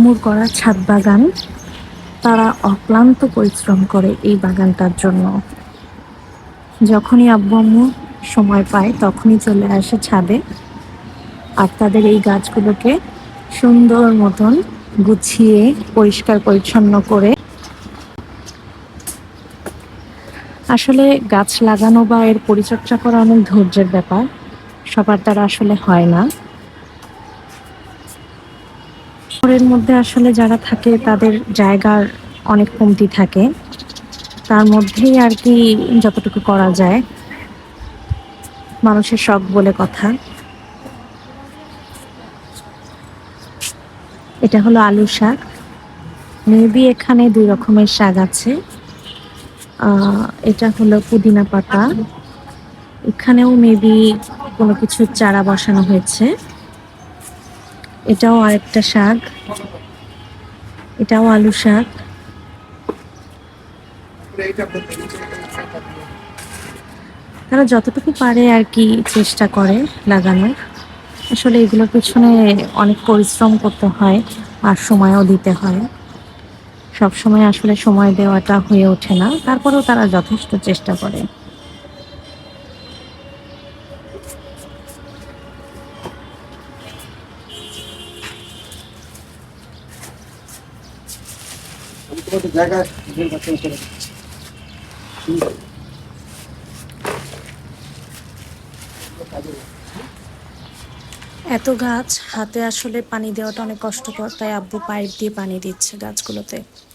আম্মুর করা ছাদ বাগান। তারা অক্লান্ত পরিশ্রম করে এই বাগানটার জন্য। যখনই আব্বু আম্মু সময় পায় তখনই চলে আসে ছাদে, আর তাদের এই গাছগুলোকে সুন্দর মতন গুছিয়ে পরিষ্কার পরিচ্ছন্ন করে। আসলে গাছ লাগানো বা এর পরিচর্যা করা অনেক ধৈর্যের ব্যাপার, সবার দ্বারা আসলে হয় না। শহরের মধ্যে আসলে যারা থাকে তাদের জায়গার অনেক কমতি থাকে, তার মধ্যেই আর কি যতটুকু করা যায়। মানুষের শখ বলে কথা। এটা হলো আলু শাক। মেবি এখানে দুই রকমের শাক আছে। এটা হলো পুদিনা পাতা। এখানেও মেবি কোনো কিছু চারা বসানো হয়েছে। এটাও আরেকটা শাক, এটাও আলু শাক। তারা যতটুকু পারে আর কি চেষ্টা করে লাগানোর। আসলে এগুলোর পিছনে অনেক পরিশ্রম করতে হয় আর সময়ও দিতে হয়। সব সময় আসলে সময় দেওয়াটা হয়ে ওঠে না, তারপরেও তারা যথেষ্ট চেষ্টা করে। এত গাছ হাতে আসলে পানি দেওয়াটা অনেক কষ্টকর, তাই আব্বু পাইপ দিয়ে পানি দিচ্ছে গাছগুলোতে।